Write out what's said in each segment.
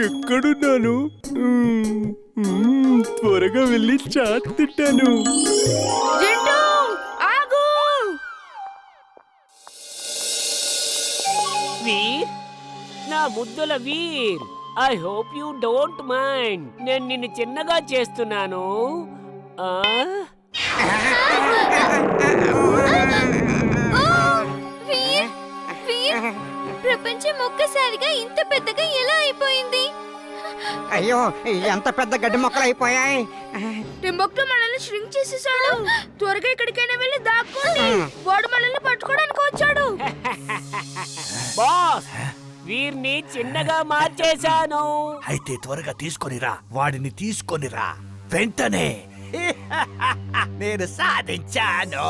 ఎక్కడున్నాను? త్వరగా వెళ్ళి చాట్ తింటాను. వీర్, నా ముద్దుల Veer, I hope you don't mind. నేను నిన్ను చిన్నగా చేస్తున్నాను. ప్రపంచం ఒక్కసారిగా ఇంత పెద్దగా ఎలా అయిపోయింది? అయ్యో, ఎంత పెద్ద గడ్డి మొక్కలు అయిపోయాయి. టింబక్టు మనల్ని ష్రింక్ చేసేసాడు. త్వరగా ఎక్కడికైనా వెళ్ళి దాక్కోండి. వాడు మనల్ని పట్టుకోవడానికి వచ్చాడు. బాస్, వీర్ని చిన్నగా మార్చేశాను. అయితే త్వరగా తీసుకొనిరా, వాడిని తీసుకొనిరా వెంటనే. నేను సాధించాను.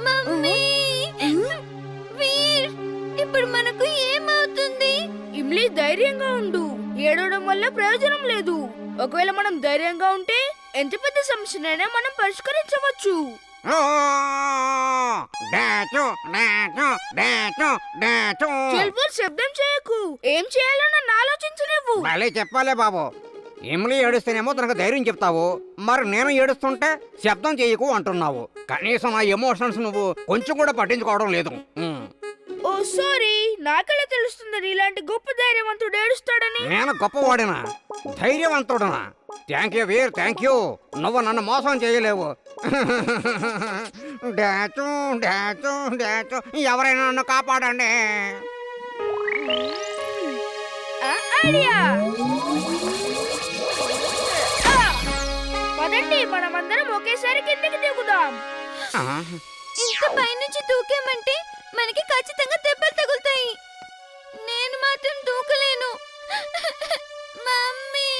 మమ్మీ, వీర్, ఇప్పుడు మనకు ఏమవుతుంది? ఇమ్లీ, ధైర్యంగా ఉండు. ఏడవడం వల్ల ప్రయోజనం లేదు. ఒకవేళ మనం ధైర్యంగా ఉంటే ఎంత పెద్ద సమస్యనైనా మనం పరిష్కరించవచ్చు. శబ్దం చేయకు. ఏం చేయాలో నన్ను ఆలోచించు నువ్వు. భలే చెప్పాలే బాబు. ఇమ్లీ ఏడుస్తేనేమో తనకు ధైర్యం చెప్తావు, మరి నేను ఏడుస్తుంటే శబ్దం చేయకు అంటున్నావు. కనీసం నా ఎమోషన్స్ నువ్వు కొంచెం కూడా పట్టించుకోవడం లేదు. ఓ సారీ, నాకెలా తెలుస్తుంది ఇలాంటి గొప్ప ధైర్యవంతుడు ఏడుస్తాడని? నేను గొప్పవాడినా, ధైర్యవంతుడనా? Thank you Veer, thank you. నువ్వు నన్ను మోసం చేయలేవు. డాచు డాచు డాచు, ఎవరైనా నన్ను కాపాడండి. పదండి, మనమందరం ఒకేసారి కిందకి దిగుదాం. ఇంత పైనుంచి దూకేమంటే మనకి ఖచ్చితంగా దెబ్బలు తగులుతాయి. నేను మాత్రం దూకలేను. మమ్మీ,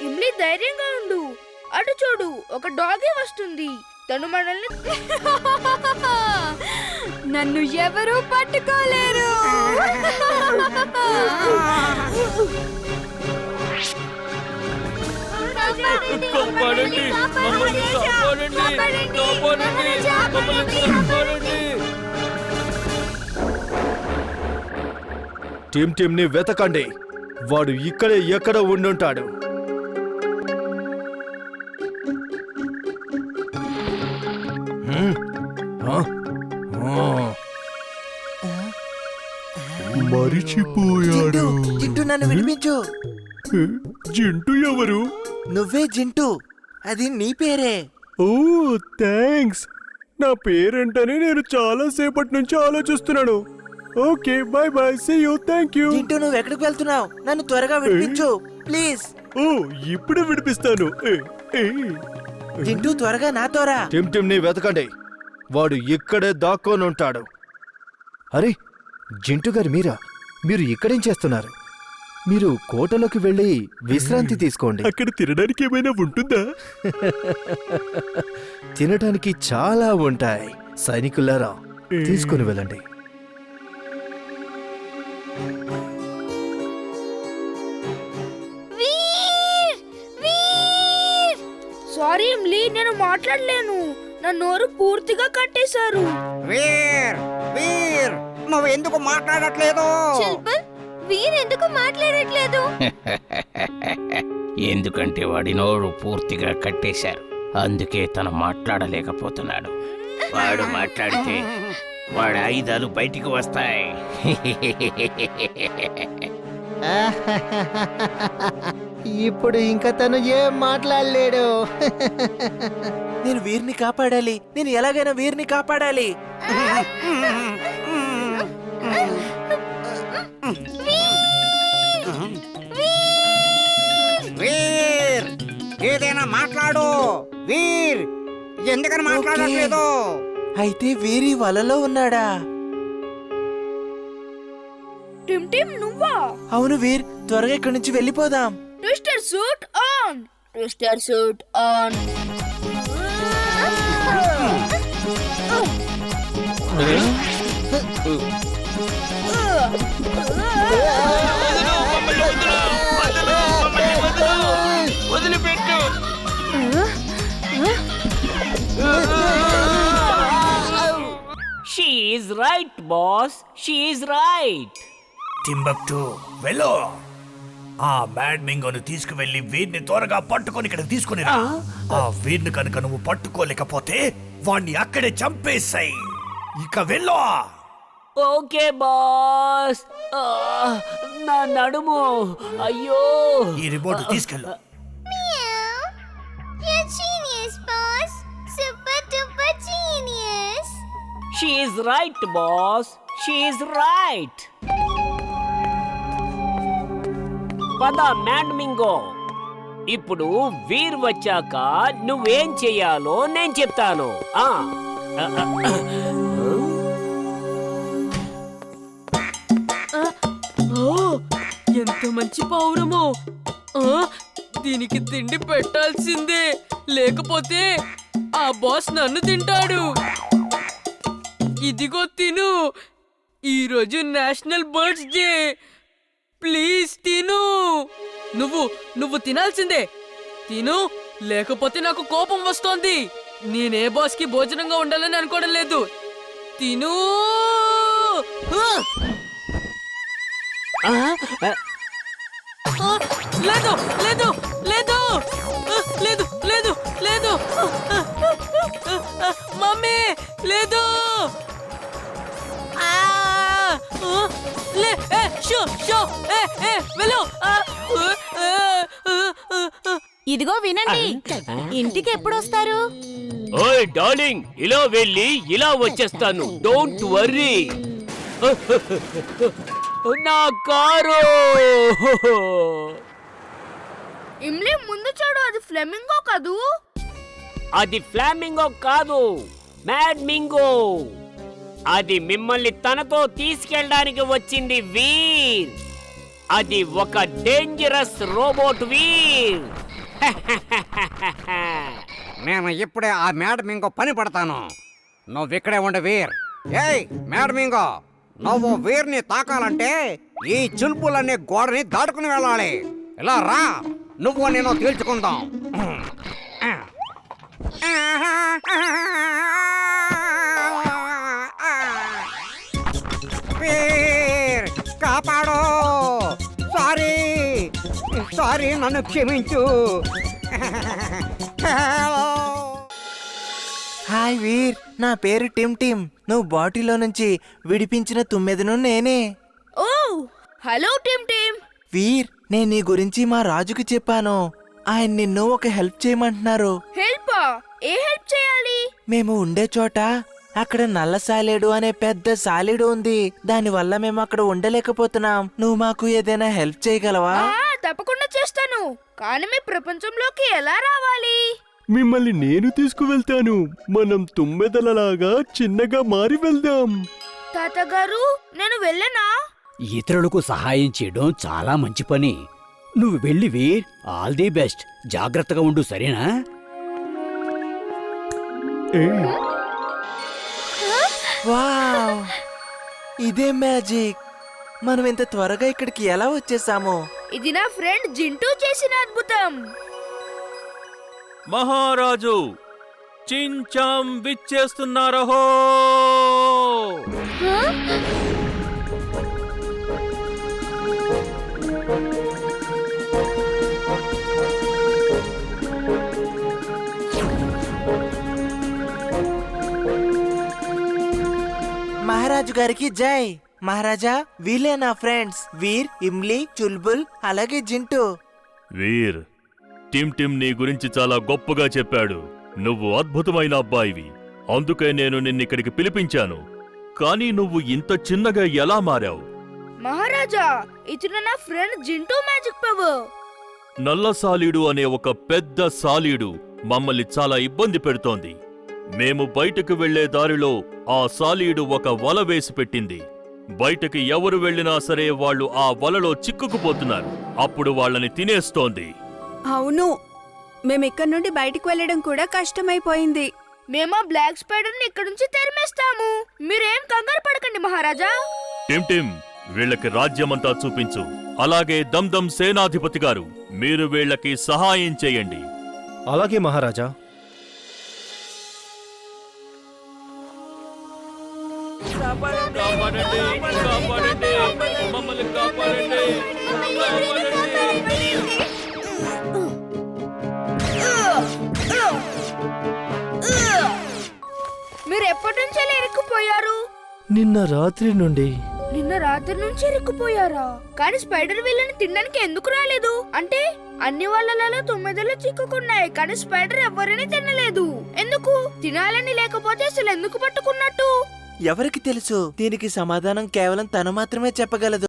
ఇమ్లీ, ధైర్యంగా ఉండు. అటు చూడు, ఒక డాగే వస్తుంది. తను మనల్ని నన్ను ఎవరూ పట్టుకోలేరు. టిమ్ని వెతకండి. వాడు ఇక్కడే ఎక్కడ ఉండుంటాడు. మరిచిపోయాడు. జింటూ, నన్ను విడిపించు. జింటూ ఎవరు? నువ్వే జింటూ, అది నీ పేరే. Oh thanks. నా పేరేంటని నేను చాలా సేపటి నుంచి ఆలోచిస్తున్నాను. Okay, bye bye, see you, thank you. Jintu, నువ్వు ఎక్కడికి వెళ్తున్నావు? నన్ను త్వరగా విడిపించు ప్లీజ్. ఓ, ఇప్పుడే విడిపిస్తాను. జింటూ, త్వరగా నాతో రా. టిమ్ని వెతకండి. వాడు ఇక్కడే దాక్కొని ఉంటాడు. అరే జింటూ గారు, మీరు ఇక్కడేం చేస్తున్నారు? మీరు కోటలోకి వెళ్ళి విశ్రాంతి తీసుకోండి. అక్కడ తినడానికి ఏమైనా ఉంటుందా? తినడానికి చాలా ఉంటాయి. సైనికులారా, తీసుకుని వెళ్ళండి. సారీ ఇమ్లీ, నేను మాట్లాడలేను. నా నోరు పూర్తిగా కట్టేశారు. వీర్, వీర్, నువ్వు ఎందుకు మాట్లాడట్లేదు? వీర్ ఎందుకు మాట్లాడట్లేదు? ఎందుకంటే వాడి నోరు పూర్తిగా కట్టేశారు. అందుకే తను మాట్లాడలేకపోతున్నాడు. వాడు మాట్లాడితే వాడి ఆయుధాలు బయటికి వస్తాయి. ఇప్పుడు ఇంకా తను ఏం మాట్లాడలేడు. నేను వీరిని కాపాడాలి. నేను ఎలాగైనా వీరిని కాపాడాలి. వీర్, ఏదైనా మాట్లాడు. వీర్, ఎందుకని మాట్లాడట్లేదు? అయితే వీరి వలలో ఉన్నాడా? టిమ్, నువ్వా? అవును వీర్, త్వరగా ఇక్కడి నుంచి వెళ్ళిపోదాం. Twister suit on. Twister suit on. Is right boss, she is right. Timbuktu వెళ్ళు. ఆ మ్యాడ్ మింగోను తీసుకువెళ్ళి వీరిని త్వరగా పట్టుకొని ఇక్కడికి తీసుకుని రా. ఆ వీరిని కనుక నువ్వు పట్టుకోలేకపోతే వాణ్ణి అక్కడే చంపేశాయి. ఇక వెళ్ళు. Okay boss. నా నడుము, అయ్యో. ఈ రిమోట్ తీసుకెళ్ళు. You're genius, boss. Super duper genius. She is right boss, she is right. పద మ్యాడ్ మింగో. ఇప్పుడు వీర్ వచ్చాక నువ్వేం చెయ్యాలో నేను చెప్తాను. ఎంత మంచి పౌరమో. దీనికి తిండి పెట్టాల్సిందే, లేకపోతే ఆ బాస్ నన్ను తింటాడు. ఇదిగో తిను, ఈరోజు నేషనల్ బర్డ్స్ డే. ప్లీజ్ తిను. నువ్వు తినాల్సిందే. తిను, లేకపోతే నాకు కోపం వస్తోంది. నేనే బాస్ కి భోజనంగా ఉండాలని అనుకోవడం లేదు. తిను. లేదు లేదు లేదు లేదు లేదు లేదు మమ్మీ లేదు. ఇదిగో వినండి, ఇంటికి ఎప్పుడొస్తారు? ఓయ్ డార్లింగ్, ఇలా వెళ్ళి ఇలా వచ్చేస్తాను. Don't worry. నా కారు. ఇమ్లీ ముందు చూడు, అది ఫ్లెమింగో కాదు. అది ఫ్లామింగో కాదు, మ్యాడ్ మింగో. అది మిమ్మల్ని తనతో తీసుకెళ్ళడానికి వచ్చింది వీర్. అది ఒక డేంజరస్ రోబోట్ వీర్. నేను ఇప్పుడే ఆ మ్యాడ్ మింగో పని పడతాను. నువ్వు ఇక్కడే ఉండే వీర్. ఏయ్ మ్యాడ్ మింగో, నువ్వు వీర్ని తాకాలంటే ఈ చుల్పులనే గోడని దాటుకుని వెళ్ళాలి. ఇలా రా, నువ్వు నేను తేల్చుకుందాం. వీర్ కాపాడు. సారీ నన్ను క్షమించు. హాయ్ వీర్, నా పేరు టిమ్ టిమ్. నువ్వు బాటిలో నుంచి విడిపించిన తుమ్మెదను నేనే. ఓ హలో టిమ్ టిమ్. వీర్, నేను నీ గురించి మా రాజుకి చెప్పాను. ఆయన నిన్ను ఒక హెల్ప్ చేయమంటున్నారు. హెల్పా? ఏ హెల్ప్ చేయాలి? మేము ఉండే చోట అక్కడ నల్ల సాలేడు అనే పెద్ద సాలేడు ఉంది. దానివల్ల మేము అక్కడ ఉండలేకపోతున్నాం. నువ్వు మాకు ఏదైనా హెల్ప్ చేయగలవా? తప్పకుండా చేస్తాను. కానీ మీ ప్రపంచంలోకి ఎలా రావాలి? మిమ్మల్ని నేను తీసుకువెళ్తాను. మనం తుమ్మెదలలాగా చిన్నగా మారి వెళ్దాం. తాతగారు, నేను వెళ్ళనా? ఇతరులకు సహాయం చేయడం చాలా మంచి పని. నువ్వు వెళ్ళి వీర్, ఆల్ ది బెస్ట్. జాగ్రత్తగా ఉండు, సరేనా? వావ్, ఇదే మ్యాజిక్. మనం ఇంత త్వరగా ఇక్కడికి ఎలా వచ్చేసాము? ఇది నా ఫ్రెండ్ జింటూ చేసిన అద్భుతం. మహారాజు చించాం విచ్చేస్తున్నారహో. మహారాజు గారికి జై. మహారాజా, వీళ్ళే నా ఫ్రెండ్స్ వీర్, ఇమ్లీ, చుల్బుల్, అలాగే జింటూ. వీర్, టిమ్ టిమ్ నీ గురించి చాలా గొప్పగా చెప్పాడు. నువ్వు అద్భుతమైన అబ్బాయివి. అందుకే నేను నిన్నిక్కడికి పిలిపించాను. కానీ నువ్వు ఇంత చిన్నగా ఎలా మారావు? మహారాజా, ఇతను నా ఫ్రెండ్ జింటూ మ్యాజిక్ పవర్. నల్ల సాలీడు అనే ఒక పెద్ద సాలీడు మమ్మల్ని చాలా ఇబ్బంది పెడుతోంది. మేము బయటకు వెళ్లే దారిలో ఆ సాలీడు ఒక వల వేసి పెట్టింది. బయటకి ఎవరు వెళ్ళినా సరే వాళ్ళు ఆ వలలో చిక్కుకుపోతున్నారు. అప్పుడు వాళ్ళని తినేస్తోంది. అవును, మేమిక్కడి నుండి బయటికి వెళ్ళడం కూడా కష్టమైపోయింది. మేము ఆ బ్లాక్ స్పైడర్ ని ఇక్కడ నుంచి తరిమేస్తాము. మీరేం కంగారు పడకండి మహారాజా. టిమ్ టిమ్, వీళ్ళకి రాజ్యమంతా చూపించు. అలాగే దమ్దమ్ సేనాధిపతి గారు, మీరు వీళ్ళకి సహాయం చేయండి. అలాగే మహారాజా. కాపాడండి కాపాడండి మమ్మల్ని కాపాడండి మీరు ఎప్పటి నుంచి ఇలా ఇరుక్కుపోయారు? నిన్న రాత్రి నుండి. నిన్న రాత్రి నుంచి ఇరుక్కుపోయారా? కానీ స్పైడర్ వీళ్ళని తినడానికి ఎందుకు రాలేదు? అంటే అన్ని వాళ్ళలో తుమ్మెదలు చిక్కుకున్నాయి, కానీ స్పైడర్ ఎవరిని తినలేదు. ఎందుకు? తినాలని లేకపోతే అసలు ఎందుకు పట్టుకున్నట్టు? ఎవరికి తెలుసు? దీనికి సమాధానం కేవలం తను మాత్రమే చెప్పగలదు.